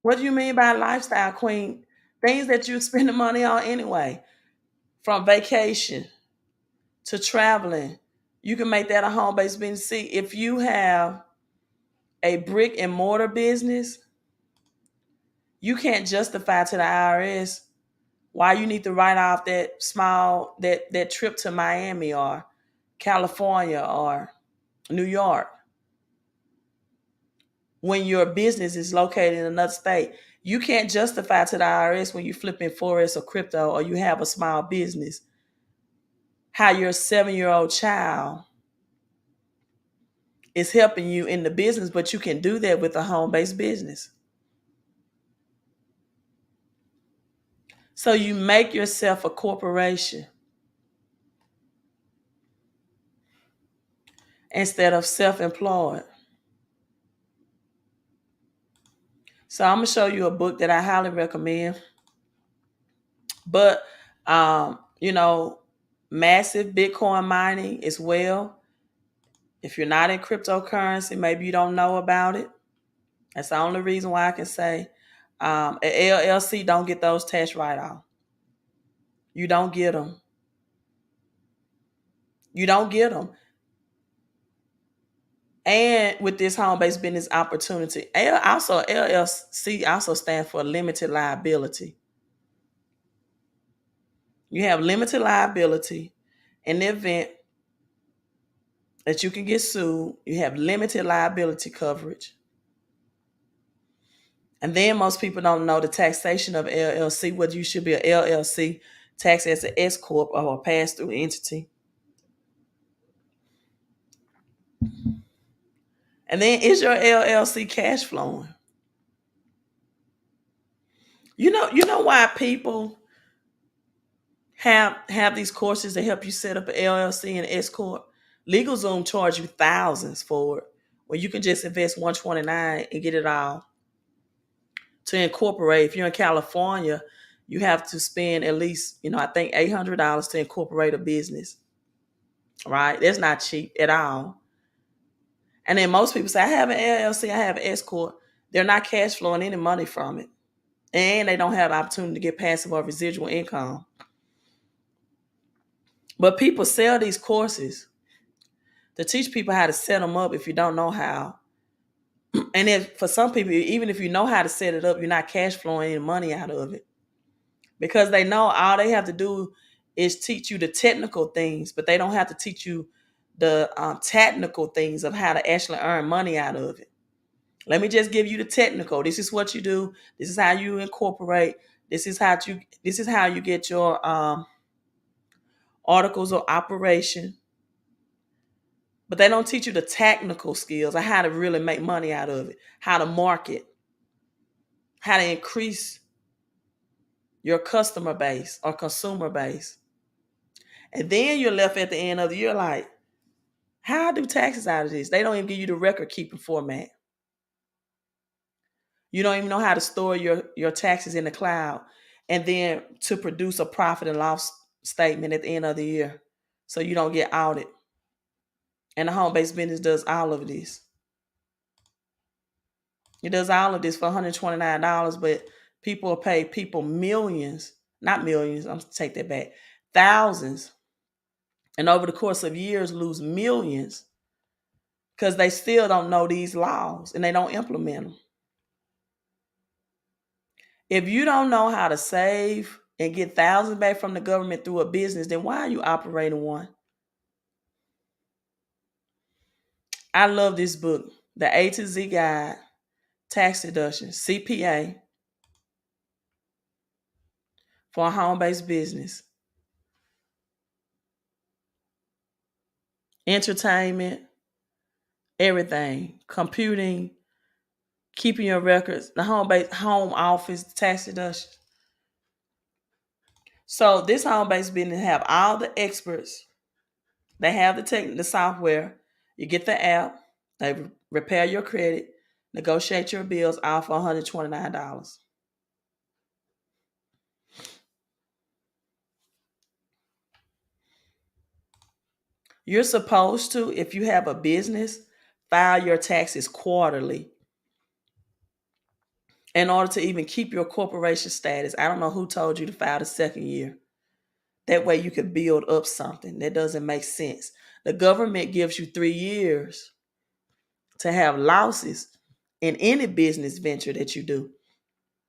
S1: What do you mean by lifestyle, queen? Things that you spend the money on anyway, from vacation to traveling. You can make that a home-based business. See, if you have a brick and mortar business, you can't justify to the IRS why you need to write off that trip to Miami or California or New York when your business is located in another state. You can't justify to the IRS when you flip in forex or crypto or you have a small business how your 7-year-old child is helping you in the business, but you can do that with a home-based business. So you make yourself a corporation instead of self-employed. So I'm gonna show you a book that I highly recommend. But you know, massive Bitcoin mining as well. If you're not in cryptocurrency, maybe you don't know about it. That's the only reason why I can say an LLC don't get those tax write-off. You don't get them. You don't get them. And with this home-based business opportunity, also LLC also stands for limited liability. You have limited liability in the event that you can get sued. You have limited liability coverage. And then most people don't know the taxation of LLC, whether you should be an LLC taxed as an S corp or a pass-through entity. And then, is your LLC cash flowing? You know why people have these courses that help you set up an LLC and S corp? LegalZoom charge you thousands for it, where you can just invest 129 and get it all. To incorporate, if you're in California, you have to spend at least, I think $800 to incorporate a business. Right? That's not cheap at all. And then most people say, I have an LLC, I have an S corp. They're not cash flowing any money from it. And they don't have the opportunity to get passive or residual income. But people sell these courses to teach people how to set them up if you don't know how. And if for some people, even if you know how to set it up, you're not cash flowing any money out of it. Because they know all they have to do is teach you the technical things, but they don't have to teach you the technical things of how to actually earn money out of it. Let me just give you the technical. This is what you do. This is how you incorporate. This is how you get your articles of operation. But they don't teach you the technical skills of how to really make money out of it, how to market, how to increase your customer base or consumer base. And then you're left at the end of the year like, how I do taxes out of this? They don't even give you the record keeping format. You don't even know how to store your taxes in the cloud and then to produce a profit and loss statement at the end of the year so you don't get audited. And the home-based business does all of this. It does all of this for $129, but people pay people millions, not millions, I'm going to take that back, thousands. And over the course of years, lose millions because they still don't know these laws and they don't implement them. If you don't know how to save and get thousands back from the government through a business, then why are you operating one? I love this book, The A to Z Guide, Tax Deduction, CPA for a home-based business. Entertainment, everything, computing, keeping your records, the home office, tax deduction. So this home-based business have all the experts. They have the software. You get the app. They repair your credit, negotiate your bills, all for $129. You're supposed to, if you have a business, file your taxes quarterly in order to even keep your corporation status. I don't know who told you to file the second year. That way you could build up something. That doesn't make sense. The government gives you 3 years to have losses in any business venture that you do.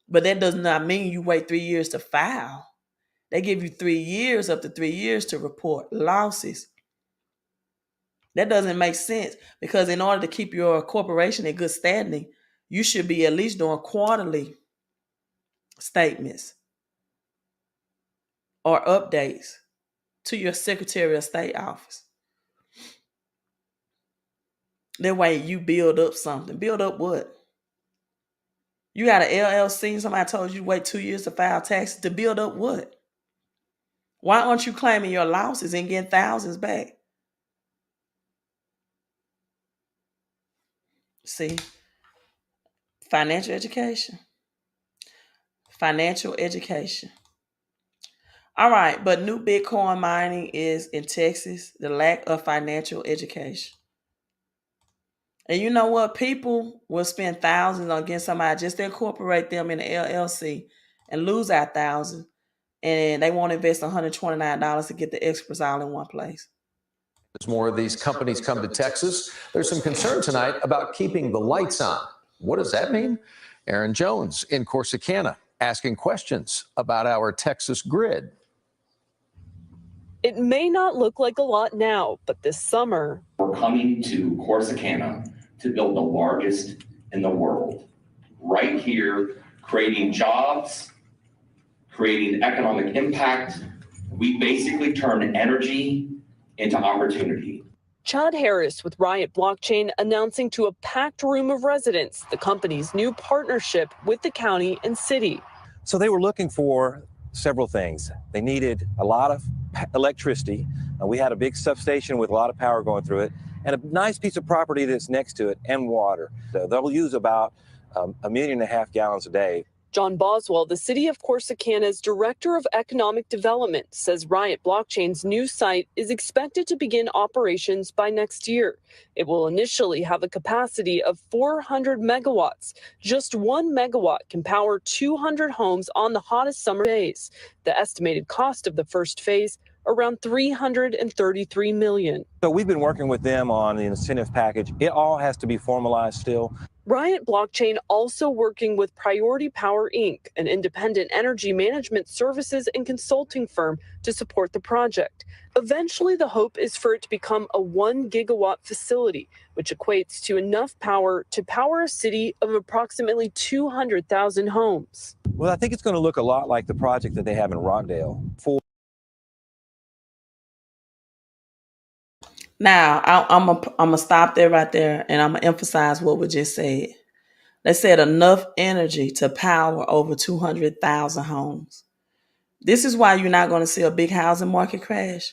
S1: But that does not mean you wait 3 years to file. They give you 3 years, up to 3 years to report losses. That doesn't make sense because in order to keep your corporation in good standing, you should be at least doing quarterly statements or updates to your Secretary of State office. That way you build up something. Build up what? You got an LLC and somebody told you to wait 2 years to file taxes to build up what? Why aren't you claiming your losses and getting thousands back? See, financial education. Financial education. All right, but new Bitcoin mining is in Texas, the lack of financial education. And you know what? People will spend thousands on getting somebody just to incorporate them in the LLC and lose that thousand. And they won't invest $129 to get the experts all in one place.
S2: As more of these companies come to Texas, there's some concern tonight about keeping the lights on. What does that mean? Aaron Jones in Corsicana asking questions about our Texas grid.
S3: It may not look like a lot now, but this summer,
S4: we're coming to Corsicana to build the largest in the world. Right here, creating jobs, creating economic impact. We basically turn energy into opportunity.
S3: Chad Harris with Riot Blockchain announcing to a packed room of residents the company's new partnership with the county and city.
S5: So they were looking for several things. They needed a lot of electricity. We had a big substation with a lot of power going through it, and a nice piece of property that's next to it, and water. So they'll use about 1.5 million gallons a day.
S3: John Boswell, the city of Corsicana's Director of Economic Development, says Riot Blockchain's new site is expected to begin operations by next year. It will initially have a capacity of 400 megawatts. Just 1 megawatt can power 200 homes on the hottest summer days. The estimated cost of the first phase, around $333 million.
S5: So we've been working with them on the incentive package. It all has to be formalized still.
S3: Riot Blockchain also working with Priority Power Inc., an independent energy management services and consulting firm, to support the project. Eventually, the hope is for it to become a 1 gigawatt facility, which equates to enough power to power a city of approximately 200,000 homes.
S5: Well, I think it's going to look a lot like the project that they have in Rockdale.
S1: Now, I'm gonna stop there right there, and I'm gonna emphasize what we just said. They said enough energy to power over 200,000 homes. This is why you're not going to see a big housing market crash.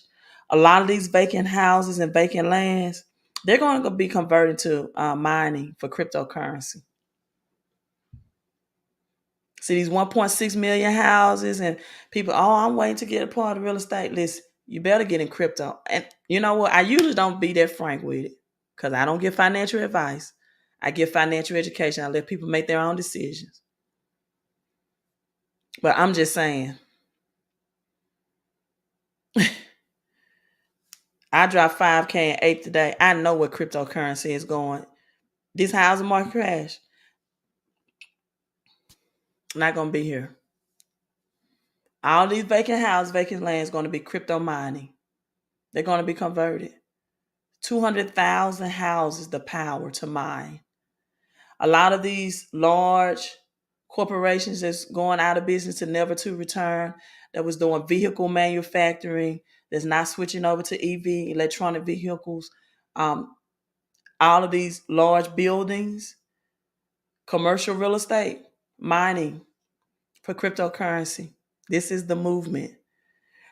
S1: A lot of these vacant houses and vacant lands, they're going to be converted to mining for cryptocurrency. See these 1.6 million houses and people, oh, I'm waiting to get a part of real estate. Listen, you better get in crypto. And you know what? I usually don't be that frank with it because I don't give financial advice. I give financial education. I let people make their own decisions. But I'm just saying, I dropped 5K and 8 today. I know where cryptocurrency is going. This housing market crash, not going to be here. All these vacant houses, vacant lands going to be crypto mining. They're going to be converted. 200,000 houses, the power to mine. A lot of these large corporations that's going out of business to never to return, that was doing vehicle manufacturing, that's not switching over to EV, electronic vehicles. All of these large buildings, commercial real estate, mining for cryptocurrency. This is the movement.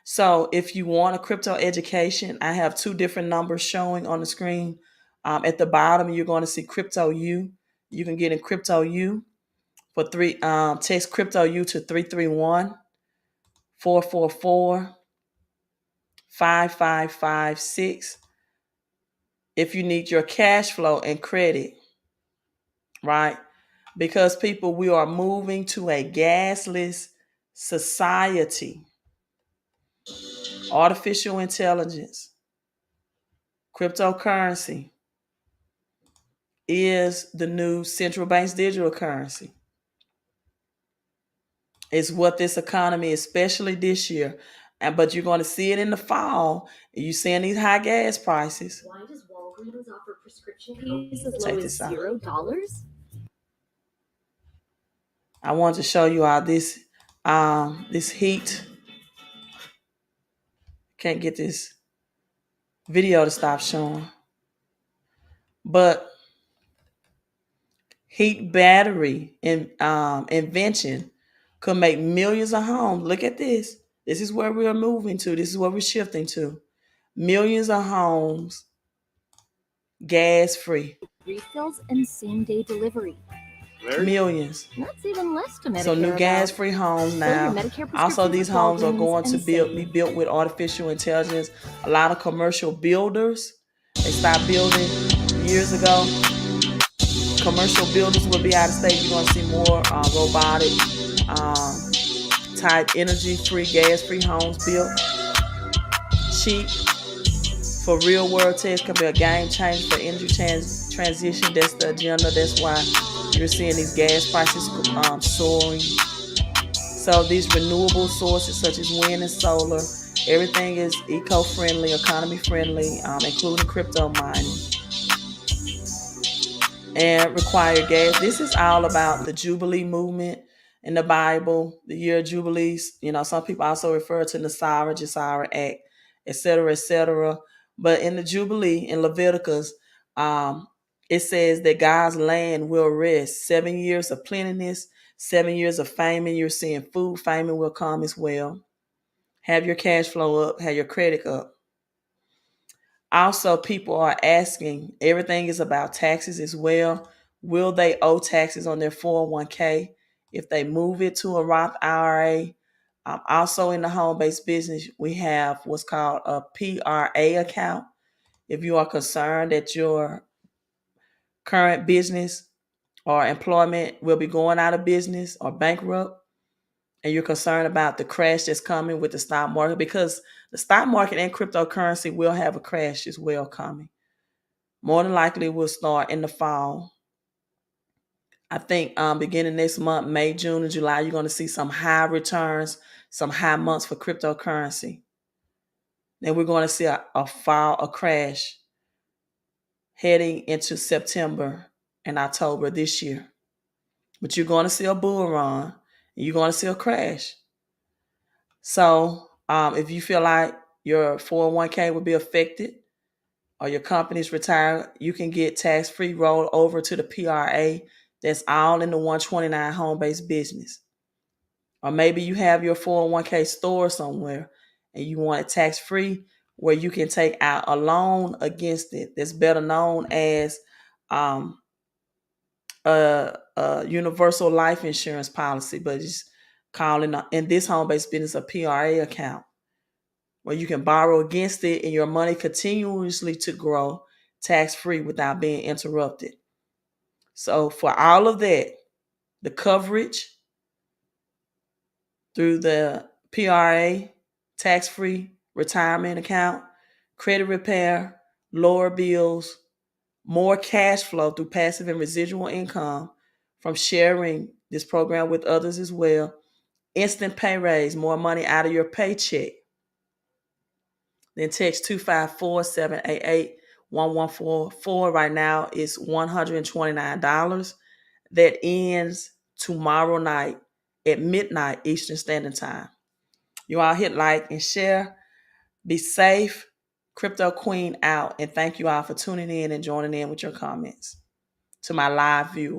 S1: So if you want a crypto education, I have 2 different numbers showing on the screen. At the bottom, you're going to see Crypto U. You can get in Crypto U for text Crypto U to 331-444-5556. If you need your cash flow and credit, right? Because people, we are moving to a gasless society. Artificial intelligence, cryptocurrency is the new central bank's digital currency. It's what this economy, especially this year, but you're going to see it in the fall. You're seeing these high gas prices.
S6: Why does Walgreens offer prescription fees as low as $0?
S1: I want to show you all this heat. Can't get this video to stop showing. But heat battery invention could make millions of homes. Look at this. This is where we're moving to. This is where we're shifting to. Millions of homes gas free.
S6: Refills and same-day delivery.
S1: Millions.
S6: That's even less to Medicare.
S1: So new gas-free homes now. Also, these homes are going to be built with artificial intelligence. A lot of commercial builders, they stopped building years ago. Commercial builders will be out of state. You're going to see more robotic type energy-free, gas-free homes built. Cheap, for real world tech could be a game changer for energy transition. That's the agenda. That's why you're seeing these gas prices soaring. So these renewable sources such as wind and solar, everything is eco-friendly, economy-friendly, including crypto mining, and require gas. This is all about the Jubilee movement in the Bible, the year of Jubilees. You know, some people also refer to the Josiah Act, etc., etc. But in the Jubilee, in Leviticus, it says that God's land will rest. 7 years of plentiness, 7 years of famine. You're seeing food famine will come as well. Have your cash flow up, have your credit up. Also, people are asking, everything is about taxes as well. Will they owe taxes on their 401k if they move it to a Roth IRA? Also, in the home-based business, we have what's called a PRA account. If you are concerned that your current business or employment will be going out of business or bankrupt, and you're concerned about the crash that's coming with the stock market, because the stock market and cryptocurrency will have a crash as well coming. More than likely, will start in the fall. I think beginning next month, May, June, and July, you're going to see some high returns, some high months for cryptocurrency. Then we're going to see a crash heading into September and October this year. But you're going to see a bull run, and you're going to see a crash. So if you feel like your 401k will be affected or your company's retired, you can get tax-free rolled over to the PRA. That's all in the 129 home-based business. Or maybe you have your 401k store somewhere and you want it tax-free, where you can take out a loan against it that's better known as a universal life insurance policy, but it's calling in this home-based business a PRA account, where you can borrow against it and your money continuously to grow tax-free without being interrupted. So for all of that, the coverage through the PRA, tax-free retirement account, credit repair, lower bills, more cash flow through passive and residual income from sharing this program with others as well, instant pay raise, more money out of your paycheck. Then text 254-788-1144. Right now it's $129. That ends tomorrow night at midnight Eastern Standard Time. You all hit like and share. Be safe. Crypto Queen out. And thank you all for tuning in and joining in with your comments to my live view.